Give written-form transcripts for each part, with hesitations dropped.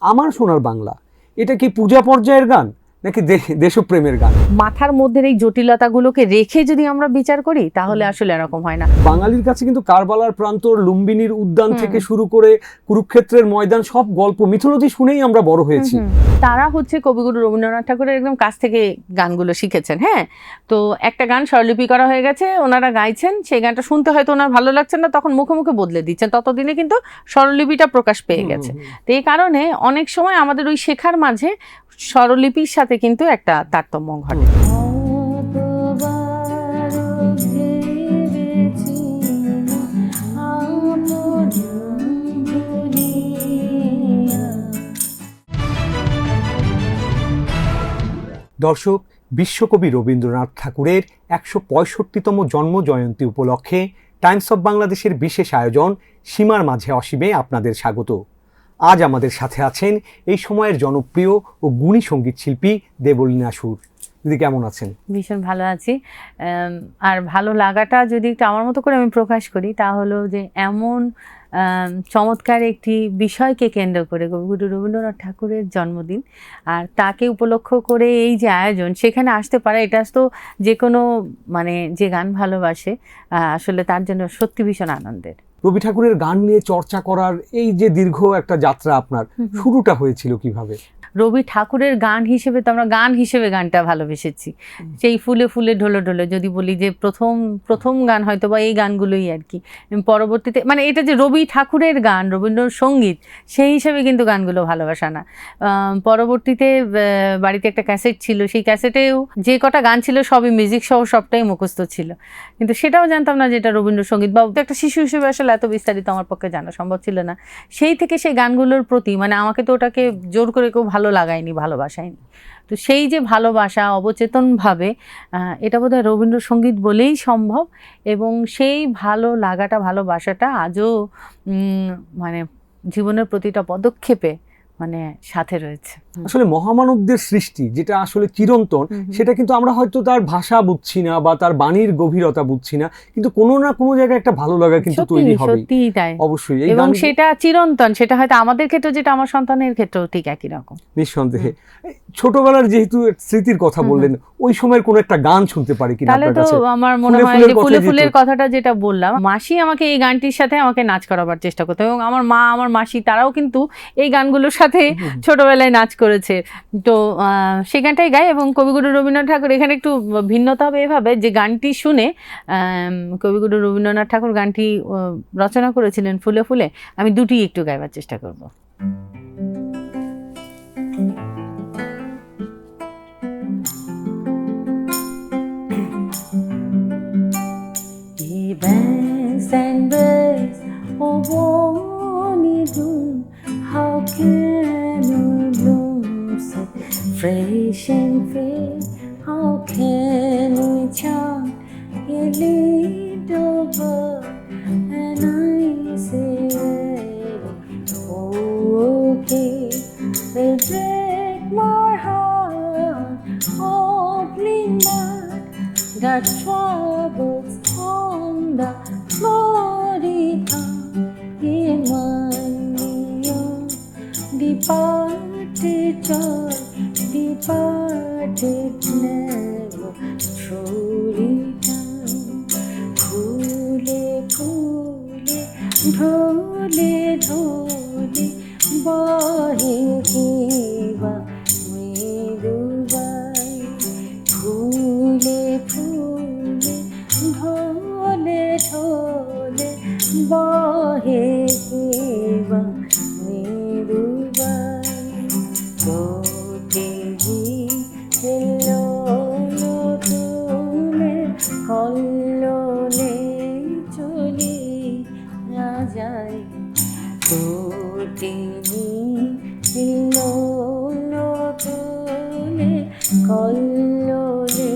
আমার সোনার বাংলা এটা কি পূজা পর্যায়ের গান নাকি দেশপ্রেমের গান? মাথার মধ্যে এই জটিলতাগুলোকে রেখে যদি আমরা বিচার করি তাহলে আসলে এরকম হয় না। বাঙালির কাছে কিন্তু কারবালার প্রান্তর, লুম্বিনীর উদ্যান থেকে শুরু করে কুরুক্ষেত্রের ময়দান সব গল্প মিথোলজি শুনেই আমরা বড় হয়েছি। তারা হচ্ছে কবিগুরু রবীন্দ্রনাথ ঠাকুরের একদম কাছ থেকে গানগুলো শিখেছেন। হ্যাঁ, তো একটা গান স্বরলিপি করা হয়ে গেছে, ওনারা গাইছেন, সেই গানটা শুনতে হয়তো ওনার ভালো লাগছে না, তখন মুখে মুখে বদলে দিচ্ছেন, ততদিনে কিন্তু স্বরলিপিটা প্রকাশ পেয়ে গেছে। তো এই কারণে অনেক সময় আমাদের ওই শেখার মাঝে স্বরলিপির সাথে কিন্তু একটা তারতম্য ঘটে। দর্শক, বিশ্বকবি রবীন্দ্রনাথ ঠাকুরের ১৬৫তম জন্ম জয়ন্তী উপলক্ষে টাইমস অফ বাংলাদেশের বিশেষ আয়োজন সীমার মাঝে অসীমে আপনাদের স্বাগত। আজ আমাদের সাথে আছেন এই সময়ের জনপ্রিয় ও গুণী সঙ্গীত শিল্পী দেবলীনা সুর। দিদি কেমন আছেন? ভীষণ ভালো আছি। আর ভালো লাগাটা যদি একটু আমার মতো করে আমি প্রকাশ করি তা হলো যে এমন চমৎকার একটি বিষয়কে কেন্দ্র করে কবিগুরু রবীন্দ্রনাথ ঠাকুরের জন্মদিন, আর তাকে উপলক্ষ করে এই যে আয়োজন, সেখানে আসতে পারে, এটা তো যে কোনো মানে যে গান ভালোবাসে আসলে তার জন্য সত্যি ভীষণ আনন্দের। রবি ঠাকুরের গান নিয়ে চর্চা করার এই যে দীর্ঘ একটা যাত্রা, আপনার শুরুটা হয়েছিল কিভাবে? রবি ঠাকুরের গান হিসেবে তো আমরা গান হিসেবে গানটা ভালোবেসেছি, সেই ফুলে ফুলে ঢোলে ঢোলে যদি বলি যে প্রথম গান হয়তো বা এই গানগুলোই আর কি। পরবর্তীতে মানে এটা যে রবি ঠাকুরের গান, রবীন্দ্রসঙ্গীত, সেই হিসেবে কিন্তু গানগুলো ভালোবাসা না। পরবর্তীতে বাড়িতে একটা ক্যাসেট ছিল, সেই ক্যাসেটেও যে কটা গান ছিল সবই মিউজিক সহ সবটাই মুখস্থ ছিল, কিন্তু সেটাও জানতাম না যে এটা রবীন্দ্রসঙ্গীত, বা একটা শিশু হিসেবে আসলে এত বিস্তারিত আমার পক্ষে জানা সম্ভব ছিল না। সেই থেকে সেই গানগুলোর প্রতি মানে আমাকে তো ওটাকে জোর করে কেউ ভালো লাগায়নি, ভালোবাসায়নি। তো সেই যে ভালোবাসা অবচেতনভাবে, এটা বোধহয় রবীন্দ্রসঙ্গীত বলেই সম্ভব, এবং সেই ভালো লাগাটা, ভালোবাসাটা আজও মানে জীবনের প্রতিটা পদক্ষেপে মানে সাথে রয়েছে। আসলে মহামানবদের সৃষ্টি যেটা আসলে চিরন্তন, সেটা কিন্তু আমরা হয়তো তার ভাষা বুঝছি না বা তার বাণীর গভীরতা বুঝছি না, কিন্তু কোনো না কোনো জায়গায় একটা ভালো লাগা কিন্তু তৈরি হবে। সত্যিই তাই, অবশ্যই, এবং সেটা চিরন্তন, সেটা হয়তো আমাদের ক্ষেত্রে যেটা আমার সন্তানের ক্ষেত্রেও ঠিক একই রকম। নিঃসন্দেহে। ছোটবেলার যেহেতু স্মৃতির কথা বললেন, ওই সময়ের কোনো একটা গান শুনতে পারি কিনা তাহলে আপনার তো কাছে? আমার মনে হয় যে ফুলে ফুলের কথাটা যেটা বললাম, মাসি আমাকে এই গানটির সাথে আমাকে নাচ করাবার চেষ্টা করতো, এবং আমার মা, আমার মাসি, তারাও কিন্তু এই গানগুলোর সাথে ছোটবেলায় নাচ করেছে। তো সেই গানটাই গাই, এবং কবিগুরু রবীন্দ্রনাথ ঠাকুর এখানে একটু ভিন্নতা হবে এভাবে যে গানটি শুনে কবিগুরু রবীন্দ্রনাথ ঠাকুর গানটি রচনা করেছিলেন ফুলে ফুলে, আমি দুটি একটু গাইবার চেষ্টা করব। Banks and birds of warmly bloom, how can we bloom so fresh and fair? How can we chant a little bird and I say, oh, okay, will break my heart, opening that troubles on the glory in my departed joy, departed never truly done. Phule phule dhole dhole bahe kiva merubai, phule phule ঢোলে ঢোলে বহে কিবা মেরুবাই, কোটিহি এলো তুলে কল্লোলে চলে না যায়, কোটিহি এলো তুলে কল্লোলে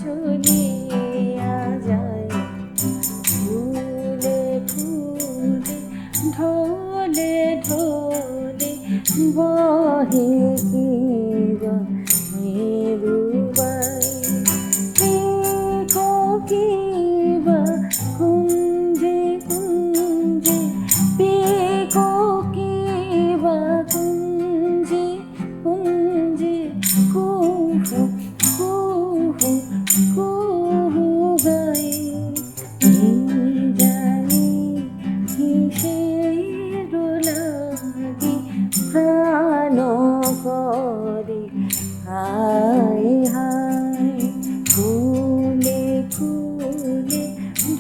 চলে যায়, ফুলে ফুলে ঢোলে ঢোলে বহে কিবা মেরুবাই, পিকো কিবা কুঞ্জে কুঞ্জে, পিকো কিবা কুঞ্জে প্রাণ করে হায় হায়, ফুলে ফুলে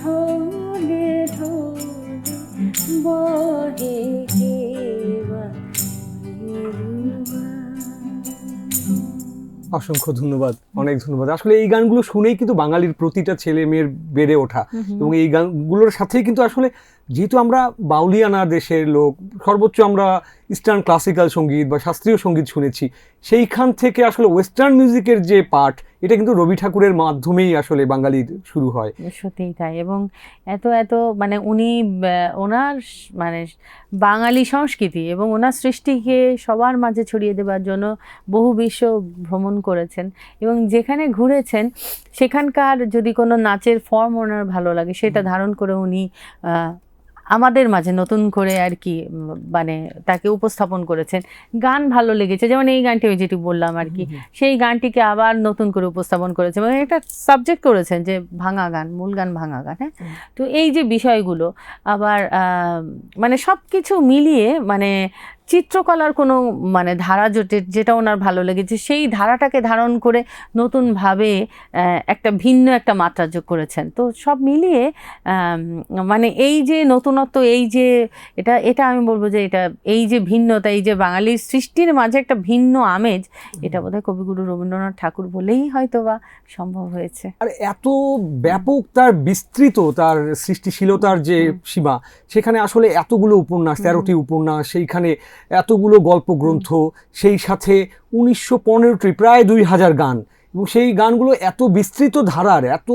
ঢলে ঢলে বহে কেবা অসংখ্য ধন্যবাদ, অনেক ধন্যবাদ। আসলে এই গানগুলো শুনেই কিন্তু বাঙালির প্রতিটা ছেলে মেয়ের বেড়ে ওঠা, এবং এই গানগুলোর সাথেই কিন্তু আসলে যেহেতু আমরা বাউলিয়ানা দেশের লোক, সর্বোচ্চ আমরা ইস্টার্ন ক্লাসিক্যাল সঙ্গীত বা শাস্ত্রীয় সঙ্গীত শুনেছি, সেইখান থেকে আসলে ওয়েস্টার্ন মিউজিকের যে পার্ট, এটা কিন্তু রবি ঠাকুরের মাধ্যমেই আসলে বাঙালির শুরু হয়। সত্যিই তাই। এবং এত এত মানে উনি ওনার মানে বাঙালি সংস্কৃতি এবং ওনার সৃষ্টিকে সবার মাঝে ছড়িয়ে দেওয়ার জন্য বহু বিশ্ব ভ্রমণ করেছেন, এবং যেখানে ঘুরেছেন সেখানকার যদি কোনো নাচের ফর্ম ওনার ভালো লাগে সেটা ধারণ করে উনি আমাদের মাঝে নতুন করে আর কি মানে তাকে উপস্থাপন করেছেন। গান ভালো লেগেছে, যেমন এই গানটি আমি যেটি বললাম আর কি, সেই গানটিকে আবার নতুন করে উপস্থাপন করেছেন, মানে একটা সাবজেক্ট করেছেন যে ভাঙা গান, মূল গান ভাঙা গান। হ্যাঁ, তো এই যে বিষয়গুলো আবার মানে সব কিছু মিলিয়ে মানে চিত্রকলার কোনো মানে ধারা যেটা ওনার ভালো লেগেছে সেই ধারাটাকে ধারণ করে নতুনভাবে একটা ভিন্ন একটা মাত্রা যোগ করেছেন। তো সব মিলিয়ে মানে এই যে নতুনত্ব, এই যে এটা আমি বলবো যে এটা এই যে ভিন্নতা, এই যে বাঙালির সৃষ্টির মাঝে একটা ভিন্ন আমেজ, এটা বোধহয় কবিগুরু রবীন্দ্রনাথ ঠাকুর বলেই হয়তো বা সম্ভব হয়েছে। আর এত ব্যাপক তার বিস্তৃত তার সৃষ্টিশীলতার যে সীমা, সেখানে আসলে এতগুলো উপন্যাস, 13টি উপন্যাস, সেইখানে এতগুলো গল্পগ্রন্থ, সেই সাথে 1915টি প্রায় 2000 গান, এবং সেই গানগুলো এত বিস্তৃত ধারার, এত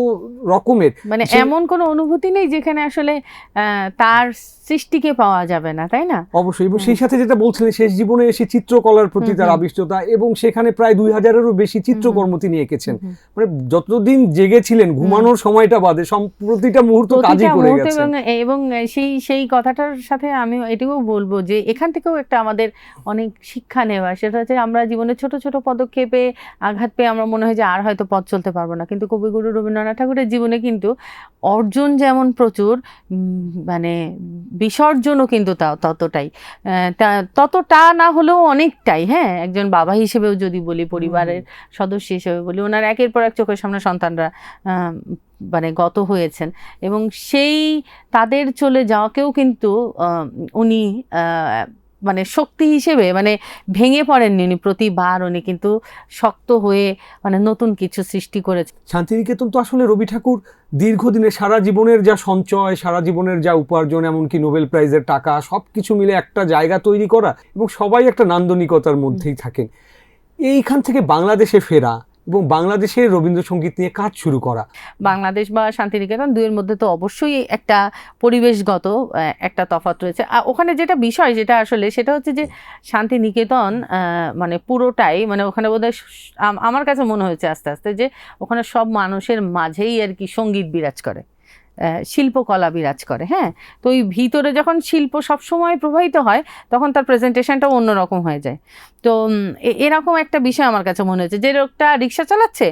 রকমের, মানে এমন কোনো অনুভূতি নেই যেখানে আসলে তার সৃষ্টিকে পাওয়া যাবে না, তাই না? অবশ্যই। এবং সেই সাথে যেটা বলছিলেন, শেষ জীবনে এসে চিত্রকলার প্রতি তার আবিষ্টতা, এবং সেখানে প্রায় 2000-এরও বেশি চিত্রকর্ম তিনি এঁকেছেন। মানে যতদিন জেগেছিলেন, ঘুমানোর সময়টা বাদে প্রতিটা মুহূর্ত কাজই করে গেছেন। এবং সেই কথাটার সাথে আমি এটাও বলবো যে এখান থেকেও একটা আমাদের অনেক শিক্ষা নেওয়া, সেটা হচ্ছে আমরা জীবনে ছোট ছোট পদক্ষেপে আঘাত পেয়ে আমরা মনে হয় যে আর হয়তো পথ চলতে পারবো না, কিন্তু কবিগুরু রবীন্দ্রনাথ ঠাকুরের জীবনে কিন্তু অর্জন যেমন প্রচুর, মানে বিসর্জনও কিন্তু ততটাই, ততটা না হলেও অনেকটাই। হ্যাঁ, একজন বাবা হিসেবেও যদি বলি, পরিবারের সদস্য হিসেবে বলি, ওনার একের পর এক চোখের সামনে সন্তানরা মানে গত হয়েছেন, এবং সেই তাদের চলে যাওয়াকেও কিন্তু উনি মানে শক্তি হিসেবে মানে ভেঙে পড়েননি, উনি প্রতিবার উনি কিন্তু শক্ত হয়ে মানে নতুন কিছু সৃষ্টি করেছেন। শান্তিনিকেতন তো আসলে রবি ঠাকুর দীর্ঘদিনের সারা জীবনের যা সঞ্চয়, সারা জীবনের যা উপার্জন, এমনকি নোবেল প্রাইজের টাকা, সব কিছু মিলে একটা জায়গা তৈরি করা, এবং সবাই একটা নান্দনিকতার মধ্যেই থাকেন। এইখান থেকে বাংলাদেশে ফেরা এবং বাংলাদেশের রবীন্দ্রসঙ্গীত নিয়ে কাজ শুরু করা, বাংলাদেশ বা শান্তিনিকেতন দুইয়ের মধ্যে তো অবশ্যই একটা পরিবেশগত একটা তফাৎ রয়েছে। ওখানে যেটা বিষয় যেটা আসলে সেটা হচ্ছে যে শান্তিনিকেতন মানে পুরোটাই মানে ওখানে বোধহয় আমার কাছে মনে হয়েছে আস্তে আস্তে যে ওখানে সব মানুষের মাঝেই আর কি সঙ্গীত বিরাজ করে, শিল্পকলা বিরাজ করে। হ্যাঁ, তো ওই ভিতরে যখন শিল্প সবসময় প্রবাহিত হয় তখন তার প্রেজেন্টেশনটাও অন্যরকম হয়ে যায়। তো এরকম একটা বিষয় আমার কাছে মনে হয়েছে যে লোকটা রিক্সা চালাচ্ছে,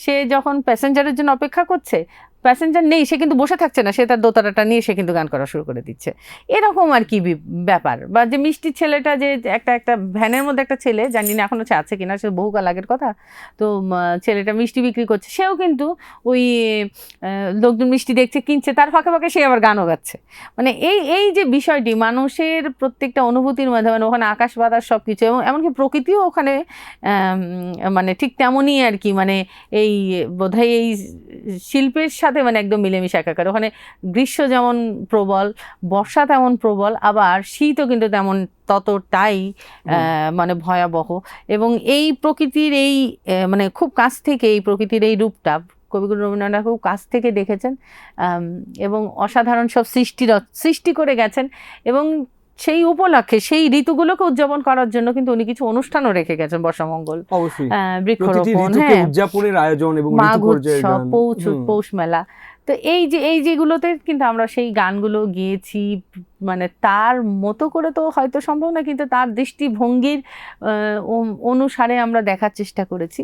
সে যখন প্যাসেঞ্জারের জন্য অপেক্ষা করছে, প্যাসেঞ্জার নেই, সে কিন্তু বসে থাকছে না, সে তার দোতারাটা নিয়ে সে কিন্তু গান করা শুরু করে দিচ্ছে, এরকম আর কি ব্যাপার। বা যে মিষ্টির ছেলেটা, যে একটা ভ্যানের মধ্যে একটা ছেলে, জানি না এখনো আছে কিনা, সে বহুকাল আগের কথা, তো ছেলেটা মিষ্টি বিক্রি করছে, সেও কিন্তু ওই লোকজন মিষ্টি দেখছে, কিনছে, তার ফাঁকে ফাঁকে সে আবার গানও গাচ্ছে। মানে এই যে বিষয়টি মানুষের প্রত্যেকটা অনুভূতির মধ্যে, মানে ওখানে আকাশ বাতাস সব কিছু, এবং এমনকি প্রকৃতিও ওখানে মানে ঠিক তেমনই আর কি, মানে এই বোধহয় এই শিল্পের সাথে মানে একদম মিলেমিশে একাকার। ওখানে গ্রীষ্ম যেমন প্রবল, বর্ষা তেমন প্রবল, আবার শীতও কিন্তু তেমন ততটাই মানে ভয়াবহ। এবং এই প্রকৃতির এই মানে খুব কাছ থেকে এই প্রকৃতির এই রূপটা কবিগুরু রবীন্দ্রনাথ খুব কাছ থেকে দেখেছেন, এবং অসাধারণ সব সৃষ্টি করে গেছেন। এবং সেই উপলক্ষে সেই ঋতুগুলোকে উদযাপন করার জন্য কিন্তু উনি কিছু অনুষ্ঠানও রেখে গেছেন, বর্ষামঙ্গল, বৃক্ষরোপণ, হ্যাঁ, উদযাপনের আয়োজন, এবং মাঘ উৎসব, পৌষ মেলা। তো এই যেগুলোতে কিন্তু আমরা সেই গানগুলো গেয়েছি, মানে তার মতো করে তো হয়তো সম্ভব না, কিন্তু তার দৃষ্টিভঙ্গির অনুসারে আমরা দেখার চেষ্টা করেছি।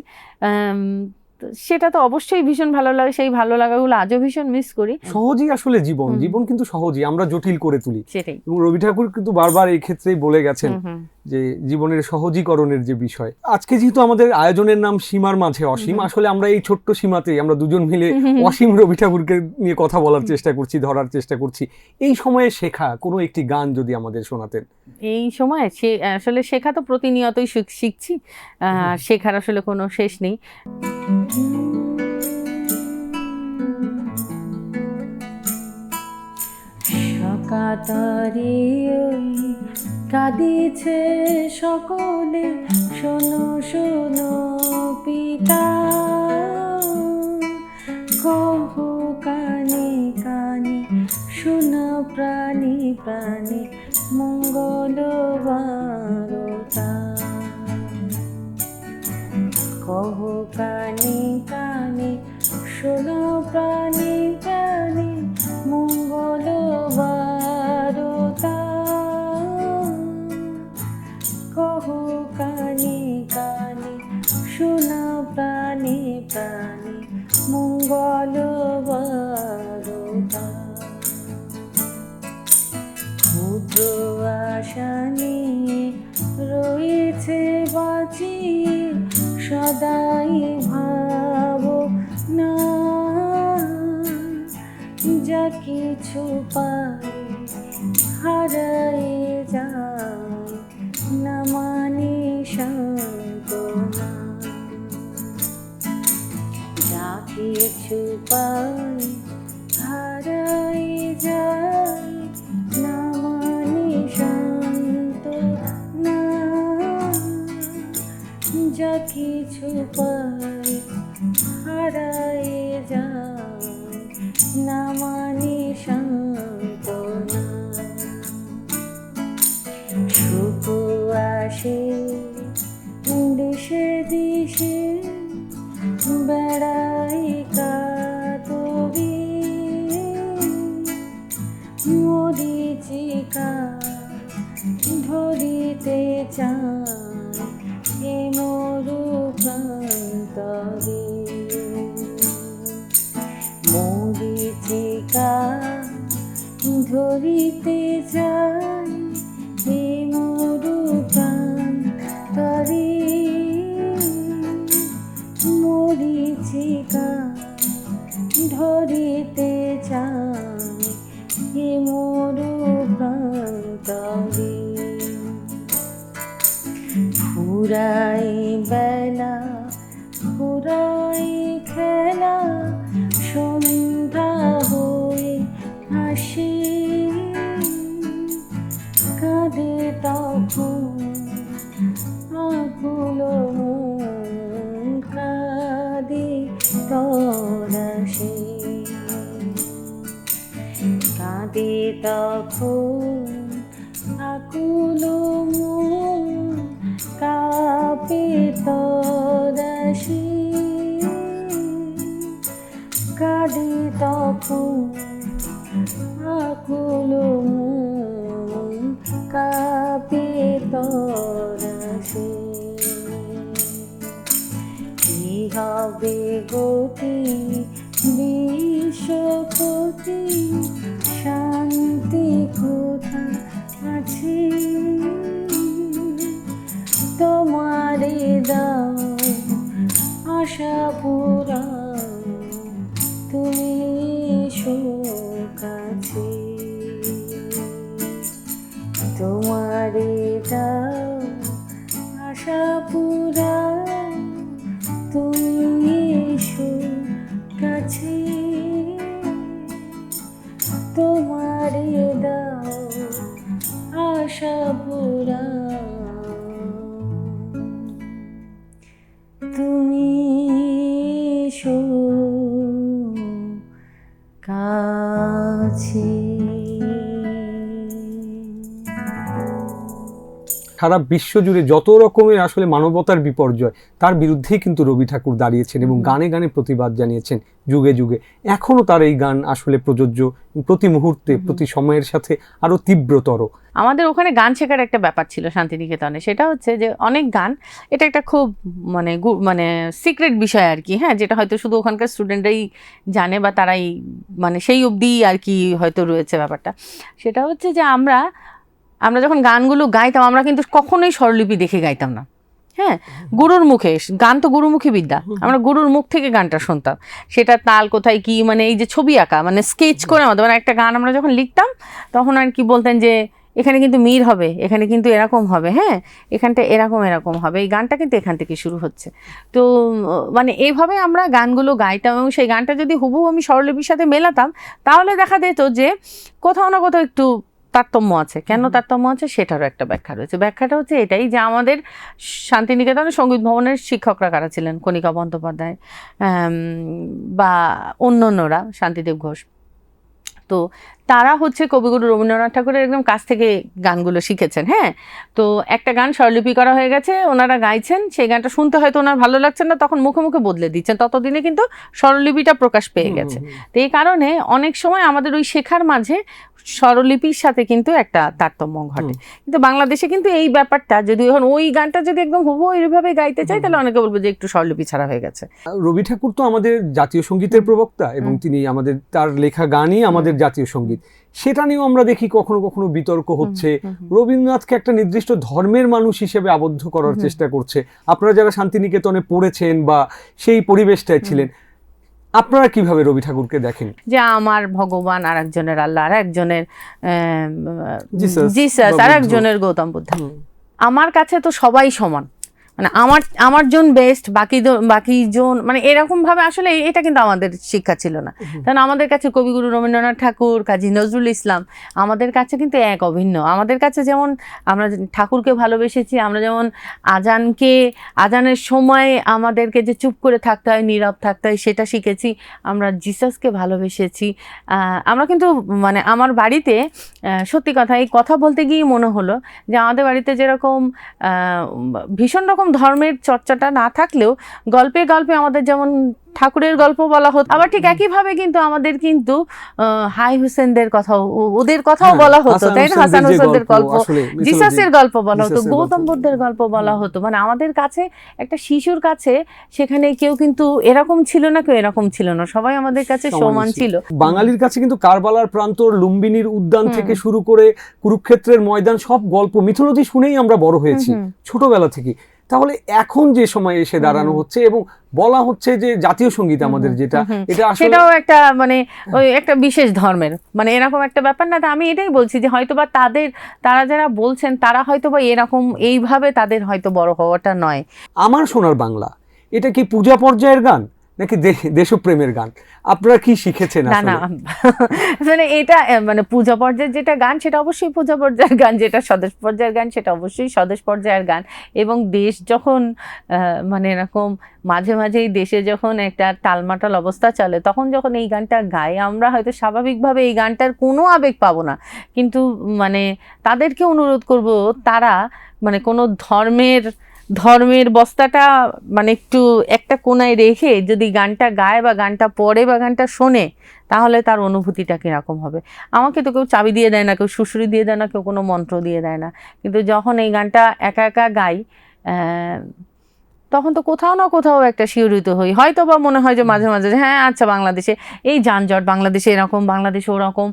তো সেটা তো অবশ্যই ভীষণ ভালো লাগে, সেই ভালো লাগাগুলো আজও ভীষণ মিস করি। সহজই আসলে জীবন কিন্তু সহজই আমরা জটিল করে তুলি। সেটাই। এবং রবি ঠাকুর কিন্তু বারবার এই ক্ষেত্রেই বলে গেছেন হুম। যে জীবনের সহজীকরণের যে বিষয়। আজকে যেহেতু আমাদের আয়োজনের নাম সীমার মাঝে অসীম, আসলে আমরা এই ছোট্ট সীমাতেই আমরা দুজন মিলে অসীম রবি ঠাকুরকে নিয়ে কথা বলার চেষ্টা করছি, ধরার চেষ্টা করছি। এই সময়ে শেখা কোনো একটি গান যদি আমাদের শোনাতেন। এই সময় আসলে শেখা তো প্রতিনিয়তই শিখছি, শেখার আসলে কোনো শেষ নেই। কাতারে ওই কাঁদিছে সকলে, শোনো শোনো পিতা, কহ কানে কানে, শোনো প্রাণী প্রাণী, মঙ্গল বারতা। কহ কানে কানে, শোনো প্রাণী প্রাণী, মঙ্গল বারতা। কহ কানে কানে, শোনো প্রাণী প্রাণী, মঙ্গল বারতা। ক্ষুদ্র আশা নিয়ে রয়েছে বাঁচিয়ে, সদাই ভাবো না, যা কিছু পাই হারাই যায় না, মানে সান্ত্বনা। যা কিছু পাই হারাই যায় না, মানে সান্ত্বনা। যা কিছু পাই হারাই যায় না, মানে সান্ত্বনা। সুখ আসে দেশে দেশে, বেড়াই কাতরে, মরিচিকা ধরিতে চায় এ মরু প্রান্তরে। মরিচিকা ধরিতে চায় এ মরু প্রান্তরে, মরিচিকা ধরিতে চায় এ মরু প্রান্তরে। ফুরাই বেলা ফুরাই খেলা, সন্ধ্যা হয়ে আসে, কাঁদে তখন আকুল মন, কাঁদে তরাসে। কাঁদে তখন আকুল মন, কাঁপে তরাসে। কাঁদে তখন আকুল মন, কাঁপে তরাসে। কি হবে গতি বিশ্বপতি, শান্তি কোথা আছে, তোমারে দাও আশা পুরা, তুমি কাছে। তোমারে দাও আশা পুরা, তুমি কাছে। তোমারে দাও আশা পুরা, তুমি কাছে। সারা বিশ্ব জুড়ে যত রকমের আসলে মানবতার বিপর্যয় তার বিরুদ্ধেই কিন্তু রবি ঠাকুর দাঁড়িয়েছেন এবং গানে গানে প্রতিবাদ জানিয়েছেন যুগে যুগে। এখনো তার এই গান আসলে প্রযোজ্য, প্রতি মুহূর্তে প্রতি সময়ের সাথে আরো তীব্রতর। আমাদের ওখানে গান শেখার একটা ব্যাপার ছিল শান্তিনিকেতনে, সেটা হচ্ছে যে অনেক গান, এটা একটা খুব মানে সিক্রেট বিষয় আর কি, হ্যাঁ, যেটা হয়তো শুধু ওখানকার স্টুডেন্টরাই জানে বা তারাই মানে সেই অবধি আর কি হয়তো রয়েছে ব্যাপারটা। সেটা হচ্ছে যে আমরা যখন গানগুলো গাইতাম আমরা কিন্তু কখনোই স্বরলিপি দেখে গাইতাম না, হ্যাঁ, গুরুর মুখে, গান তো গুরুমুখী বিদ্যা, আমরা গুরুর মুখ থেকে গানটা শুনতাম, সেটা তাল কোথায় কি, মানে এই যে ছবি আঁকা মানে স্কেচ করে আমাদের, মানে একটা গান আমরা যখন লিখতাম তখন আর কি বলতেন যে এখানে কিন্তু মির হবে, এখানে কিন্তু এরকম হবে, হ্যাঁ, এখানটা এরকম হবে, এই গানটা কিন্তু এখান থেকে শুরু হচ্ছে। তো মানে এইভাবে আমরা গানগুলো গাইতাম এবং সেই গানটা যদি হুবহু আমি স্বরলিপির সাথে মেলাতাম তাহলে দেখা যেত যে কোথাও না কোথাও একটু তারতম্য আছে। কেন তারতম্য আছে সেটারও একটা ব্যাখ্যা রয়েছে। ব্যাখ্যাটা হচ্ছে এটাই যে আমাদের শান্তিনিকেতনে সঙ্গীত ভবনের শিক্ষকরা কারা ছিলেন, কণিকা বন্দ্যোপাধ্যায় বা অন্যান্যরা, শান্তিদেব ঘোষ, তো তারা হচ্ছে কবিগুরু রবীন্দ্রনাথ ঠাকুরের একদম কাছ থেকে গানগুলো শিখেছেন, হ্যাঁ। তো একটা গান স্বরলিপি করা হয়ে গেছে, ওনারা গাইছেন, সেই গানটা শুনতে হয়তো ওনার ভালো লাগছে না, তখন মুখে মুখে বদলে দিচ্ছেন, ততদিনে কিন্তু স্বরলিপিটা প্রকাশ পেয়ে গেছে। তো এই কারণে অনেক সময় আমাদের ওই শেখার মাঝে স্বরলিপির সাথে কিন্তু একটা তারতম্য ঘটে। কিন্তু বাংলাদেশে কিন্তু এই ব্যাপারটা, যদি এখন ওই গানটা যদি একদম হুবহু এইভাবে গাইতে চাই তাহলে অনেকে বলবে যে একটু স্বরলিপি ছাড়া হয়ে গেছে। রবি ঠাকুর তো আমাদের জাতীয় সঙ্গীতের প্রবক্তা এবং তিনি আমাদের, তার লেখা গানই আমাদের জাতীয় সঙ্গীত। সেটা নিয়েও আমরা দেখি কখনো কখনো বিতর্ক হচ্ছে, রবীন্দ্রনাথকে একটা নির্দিষ্ট ধর্মের মানুষ হিসেবে আবদ্ধ করার চেষ্টা করছে। আপনারা যারা শান্তিনিকেতনে পড়েছেন বা সেই পরিবেশটায় ছিলেন, আপনারা কিভাবে রবি ঠাকুরকে দেখেন? যে আমার ভগবান, আর একজনের আল্লাহ, আর একজনের জিসাস, আর একজনের গৌতম বুদ্ধ। আমার কাছে তো সবাই সমান, মানে আমার জন বেস্ট, বাকি জন মানে এরকম ভাবে আসলে এটা কিন্তু আমাদের শিক্ষা ছিল না। কারণ আমাদের কাছে কবিগুরু রবীন্দ্রনাথ ঠাকুর, কাজী নজরুল ইসলাম আমাদের কাছে কিন্তু এক অভিন্ন। আমাদের কাছে যেমন আমরা ঠাকুরকে ভালোবেসেছি, আমরা যেমন আজানের সময় আমাদেরকে যে চুপ করে থাকতে হয়, নীরব থাকতে হয়, সেটা শিখেছি। আমরা জিসাসকে ভালোবেসেছি। আমরা কিন্তু মানে আমার বাড়িতে সত্যি কথা, এই কথা বলতে গিয়ে মনে হলো যে আমাদের বাড়িতে যেরকম ভীষণ রকম ধর্মের চর্চাটা না থাকলেও গল্পে গল্পে আমাদের যেমন ঠাকুরের গল্প বলা হতো, আবার ঠিক একইভাবে কিন্তু আমাদের কিন্তু হাই হুসেনদের কথাও, ওদের কথাও বলা হতো, তাই না? হাসান হুসেনদের গল্প, জিসাসের গল্প বলা হতো, গৌতম বুদ্ধের গল্প বলা হতো। মানে আমাদের কাছে একটা শিশুর কাছে সেখানে কেউ কিন্তু এরকম ছিল না, কেউ এরকম ছিল না, সবাই আমাদের কাছে সমান ছিল। বাঙালির কাছে কিন্তু কারবালার প্রান্তর, লুম্বিনীর উদ্যান থেকে শুরু করে কুরুক্ষেত্রের ময়দান, সব গল্প মিথোলজি শুনেই আমরা বড় হয়েছি ছোটবেলা থেকে। তাহলে এখন যে সময় এসে দাঁড়ানো হচ্ছে এবং বলা হচ্ছে যে জাতীয় সঙ্গীত আমাদের যেটা, এটা আসলে সেটাও একটা মানে ওই একটা বিশেষ ধর্মের মানে এরকম একটা ব্যাপার না। আমি এটাই বলছি যে হয়তোবা তারা যারা বলছেন তারা হয়তোবা এরকম এইভাবে তাদের হয়তো বড় হওয়াটা নয়। আমার সোনার বাংলা এটা কি পূজা পর্যায়ের গান নাকি দেশপ্রেমের গান? আপনারা কি শিখেছেন? না মানে এটা মানে পূজা পর্যায়ের যেটা গান সেটা অবশ্যই পূজা পর্যায়ের গান, যেটা স্বদেশ পর্যায়ের গান সেটা অবশ্যই স্বদেশ পর্যায়ের গান। এবং দেশ যখন মানে এরকম মাঝে মাঝেই দেশে যখন একটা টালমাটাল অবস্থা চলে, তখন যখন এই গানটা গাই আমরা হয়তো স্বাভাবিকভাবে এই গানটার কোনো আবেগ পাবো না, কিন্তু মানে তাদেরকে অনুরোধ করব তারা মানে কোনো ধর্মের বস্তাটা মানে একটু একটা কোনায় রেখে যদি গানটা গায় বা গানটা পড়ে বা গানটা শোনে, তাহলে তার অনুভূতিটা কীরকম হবে। আমাকে তো কেউ চাবি দিয়ে দেয় না, কেউ সুশুরি দিয়ে দেয় না, কেউ কোনো মন্ত্র দিয়ে দেয় না, কিন্তু যখন এই গানটা একা একা গাই তখন তো কোথাও না কোথাও একটা শিহরিত হই। হয়তো বা মনে হয় যে মাঝে মাঝে হ্যাঁ আচ্ছা বাংলাদেশে এই যানজট, বাংলাদেশে এরকম, বাংলাদেশে ওরকম,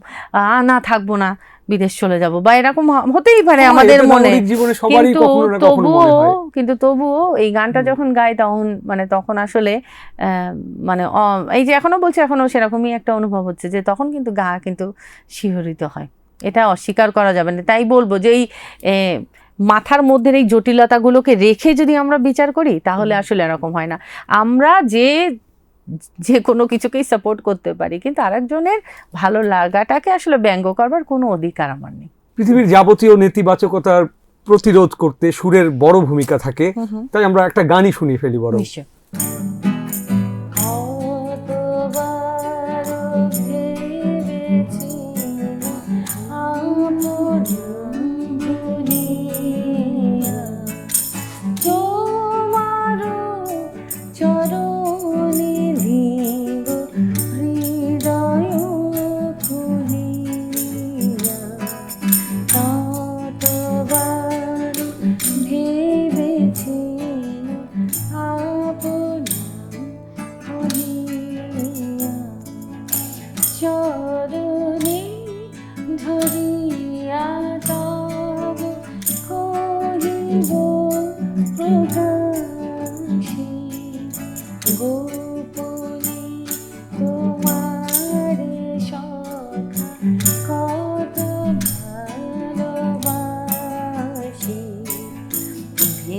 না থাকবো না, বিদেশ চলে যাব বা এরকম হতেই পারে আমাদের মনে। কিন্তু তবুও এই গানটা যখন গাই তখন আসলে মানে এই যে এখনো বলছি, এখনো সেরকমই একটা অনুভব হচ্ছে যে তখন কিন্তু গা কিন্তু শিহরিত হয়, এটা অস্বীকার করা যাবে না। তাই বলবো যে এই মাথার মধ্যে এই জটিলতাগুলোকে রেখে যদি আমরা বিচার করি তাহলে আসলে এরকম হয় না। আমরা যে কোনো কিছুকেই সাপোর্ট করতে পারি, কিন্তু আরেকজনের ভালো লাগাটাকে আসলে ব্যঙ্গ করবার কোনো অধিকার আমার নেই। পৃথিবীর যাবতীয় নেতিবাচকতার প্রতিরোধ করতে সুরের বড় ভূমিকা থাকে, তাই আমরা একটা গানই শুনিয়ে ফেলি বড়।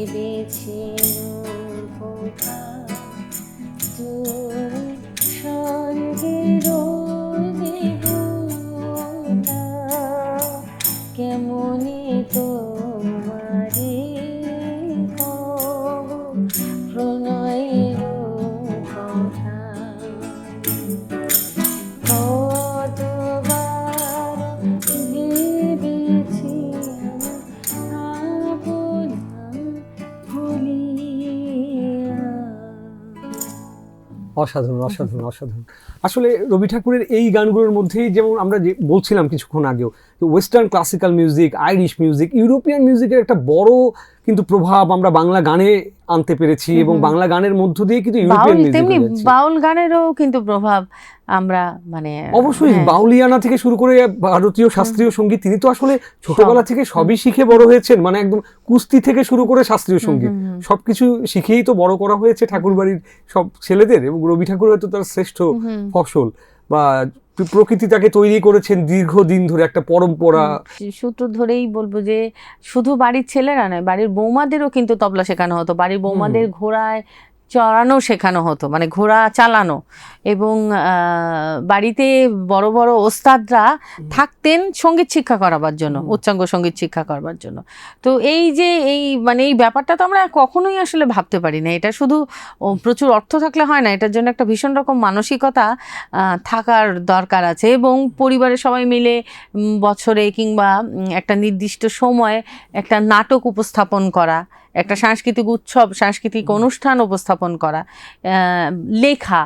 ভেবেছি কোথা তোর সঙ্গে রইব না, কেমনে তোমারে কব প্রণয়ের কথা। কতবার ভেবেছি আপনা ভুলিয়া। অসাধারণ অসাধারণ অসাধারণ। আসলে রবি ঠাকুরের এই গানগুলোর মধ্যেই যেমন আমরা যে বলছিলাম কিছুক্ষণ আগেও, western classical music, Irish music, European মিউজিকের একটা বড় কিন্তু প্রভাব আমরা বাংলা গানে আনতে পেরেছি, এবং বাংলা গানের মধ্য দিয়ে কিন্তু ইউরোপিয়ান মিউজিক তেমনি বাউল গানেরও কিন্তু প্রভাব আমরা মানে অবশ্যই বাউলিয়ানা থেকে শুরু করে ভারতীয় শাস্ত্রীয় সঙ্গীত, তিনি তো আসলে ছোটবেলা থেকে সবই শিখে বড় হয়েছেন, মানে একদম কুস্তি থেকে শুরু করে শাস্ত্রীয় সঙ্গীত সবকিছু শিখেই তো বড় করা হয়েছে ঠাকুরবাড়ির সব ছেলেদের। এবং রবি ঠাকুর হয়তো তার শ্রেষ্ঠ ফসল, বা প্রকৃতি তাকে তৈরি করেছেন দীর্ঘদিন ধরে একটা পরম্পরা সূত্র ধরেই বলবো যে শুধু বাড়ির ছেলেরা নয়, বাড়ির বৌমাদেরও কিন্তু তবলা শেখানো হতো, বাড়ির বৌমাদের ঘোড়ায় চড়ানো শেখানো হতো, মানে ঘোড়া চালানো। এবং বাড়িতে বড় বড় ওস্তাদরা থাকতেন সঙ্গীত শিক্ষা করাবার জন্য, উচ্চাঙ্গ সঙ্গীত শিক্ষা করবার জন্য। তো এই যে এই মানে এই ব্যাপারটা তো আমরা কখনোই আসলে ভাবতে পারি না, এটা শুধু প্রচুর অর্থ থাকলে হয় না, এটার জন্য একটা ভীষণ রকম মানসিকতা থাকার দরকার আছে। এবং পরিবারের সবাই মিলে বছরে কিংবা একটা নির্দিষ্ট সময়ে একটা নাটক উপস্থাপন করা, একটা সাংস্কৃতিক উৎসব, সাংস্কৃতিক অনুষ্ঠান উপস্থাপন করা, লেখা,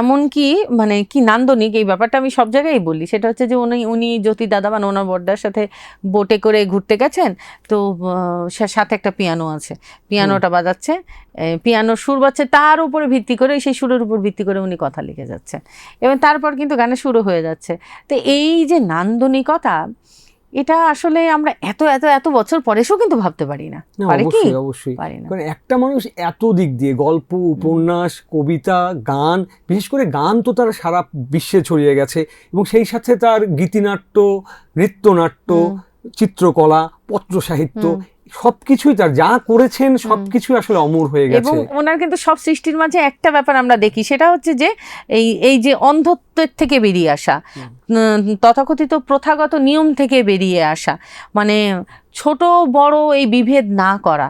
এমনকি মানে কি নান্দনিক, এই ব্যাপারটা আমি সব জায়গায় বলি। সেটা হচ্ছে যে উনি জ্যোতি দাদা বা ওনার বড়দার সাথে বোটে করে ঘুরতে গেছেন, তো সাথে একটা পিয়ানো আছে, পিয়ানোটা বাজাচ্ছে, পিয়ানোর সুর বাজছে, তার উপরে ভিত্তি করে, সেই সুরের উপর ভিত্তি করে উনি কথা লিখে যাচ্ছেন, এবং তারপর কিন্তু গানে শুরু হয়ে যাচ্ছে। তো এই যে নান্দনিকতা, এটা আসলে আমরা এত এত এত বছর পরেও কিন্তু ভাবতে পারি না। অবশ্যই অবশ্যই, কারণ একটা মানুষ এত দিক দিয়ে গল্প, উপন্যাস, কবিতা, গান, বিশেষ করে গান তো তার সারা বিশ্বে ছড়িয়ে গেছে, এবং সেই সাথে তার গীতিনাট্য, নৃত্যনাট্য, চিত্রকলা, পত্র সাহিত্য, সবকিছুই তার যা করেছেন সবকিছুই আসলে অমর হয়ে গেছে। এবং ওনার কিন্তু সব সৃষ্টির মাঝে একটা ব্যাপার আমরা দেখি, সেটা হচ্ছে যে এই যে অন্ধত্বের থেকে বেরিয়ে আসা, তথাকথিত প্রথাগত নিয়ম থেকে বেরিয়ে আসা, মানে ছোট বড় এই বিভেদ না করা,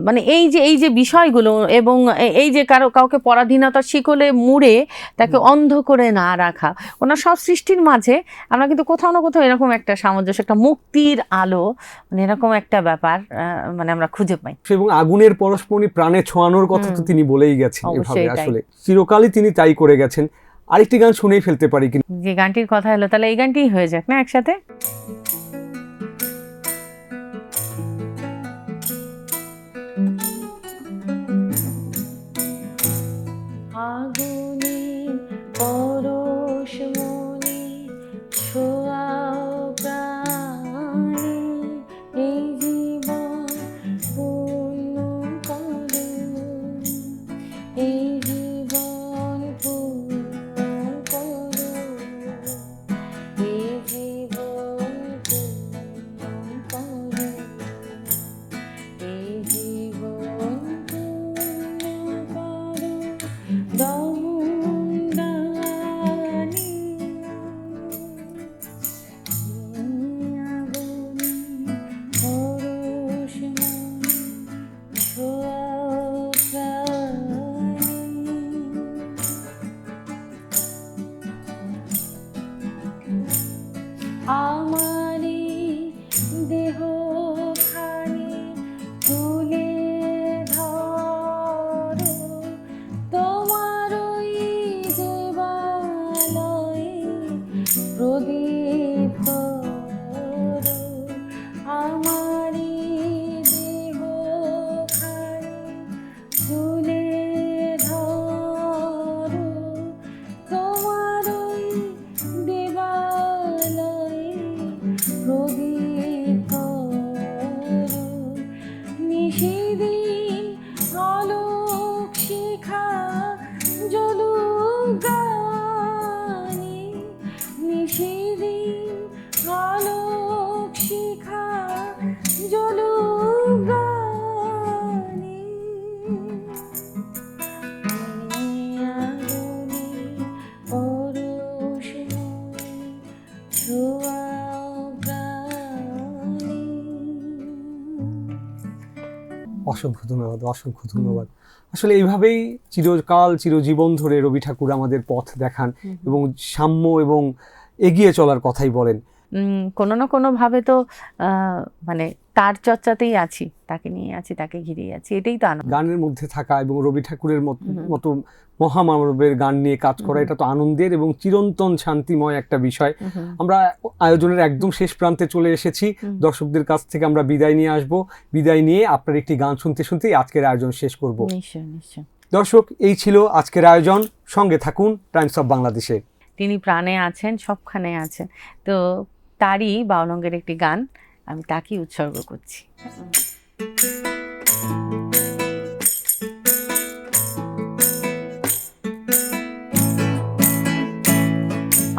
মানে এই যে বিষয়গুলো, এবং এই যে কাউকে পরাধীনতার শিকলে মুড়ে তাকে অন্ধ করে না রাখা, ওনার সব সৃষ্টির মাঝে আমরা কিন্তু কোথাও না কোথাও এরকম একটা সামঞ্জস্য, একটা মুক্তির আলো, মানে এরকম একটা ব্যাপার মানে আমরা খুঁজে পাই। এবং আগুনের পরশমণি প্রাণে ছোঁয়ানোর কথা তো তিনি বলেই গেছেন, এভাবে আসলে চিরকালই তিনি তাই করে গেছেন। আরেকটি গান শুনেই ফেলতে পারি, যে গানটির কথা হলো, তাহলে এই গানটিই হয়ে যাক না একসাথে। আগুনের পরশমণি ছোঁয়াও প্রাণে, এই জীবন পূর্ণ করো, এই জীবন পূর্ণ করো, এই জীবন পূর্ণ করো, এই জীবন পূর্ণ করো দমদানি। আগুনে পরশমণি ছোঁয়াও প্রাণে, আমারি দেহ খানি তুলে ধরো, তোমার ওই দেবালয়ে প্রদীপ করো, আমারি দেহ খানি তুলে ধরো, তোমার ওই দেবালয়ে প্রদীপ করো, নিশিদিন আলোক শিখা জ্বলুক গানে, নিশিদিন আলোক শিখা জ্বলুক গানে, অসংখ্য ধন্যবাদ, অসংখ্য ধন্যবাদ। আসলে এইভাবেই চিরকাল চিরজীবন ধরে রবি ঠাকুর আমাদের পথ দেখান এবং সাম্য এবং এগিয়ে চলার কথাই বলেন। কোনো না কোনো ভাবে তো মানে তার চর্চাতেই আছি, তাকে নিয়ে আছি, তাকে ঘিরেই আছি, এটাই তো আনন্দ। গানের মধ্যে থাকা এবং রবি ঠাকুরের মতো মহামানবের গান নিয়ে কাজ করা, এটা তো আনন্দের এবং চিরন্তন শান্তিময় একটা বিষয়। আমরা আয়োজনের একদম শেষ প্রান্তে চলে এসেছি। দর্শকদের কাছ থেকে আমরা বিদায় নিয়ে আসব। বিদায় নিয়ে আপনার একটি গান শুনতে শুনতেই আজকের আয়োজন শেষ করব। নিশ্চয় নিশ্চয়। দর্শক, এই ছিল আজকের আয়োজন। সঙ্গে থাকুন টাইমস অফ বাংলাদেশে। তিনি প্রাণে আছেন, সবখানে আছেন, তো তারই বাউলঙ্গের একটি গান আমি তাকেই উৎসর্গ করছি।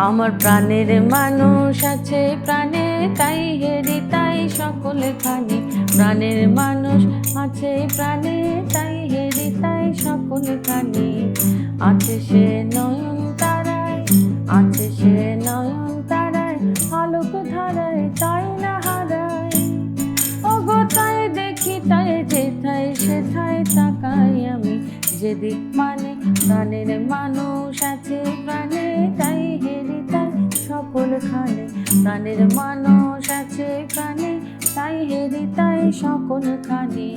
আমার প্রাণের মানুষ আছে প্রাণে, তাই হেরি তাই সকলে খানি। প্রাণের মানুষ আছে প্রাণে, তাই হেরি তাই সকলে খানি। আছে সে নয়ন তারায়, আছে সে নয়ন তারায়, আলোক ধারায় তাই না হারায়। ওগো তাই দেখি তাই যেথায় সেথায় তাকাই আমি, যেদিক মানে প্রাণের মানুষ আছে প্রাণে, তাই হেরি তাই সকল খানে। প্রাণের মানুষ আছে প্রাণে, তাই হেরি তাই সকল খানে।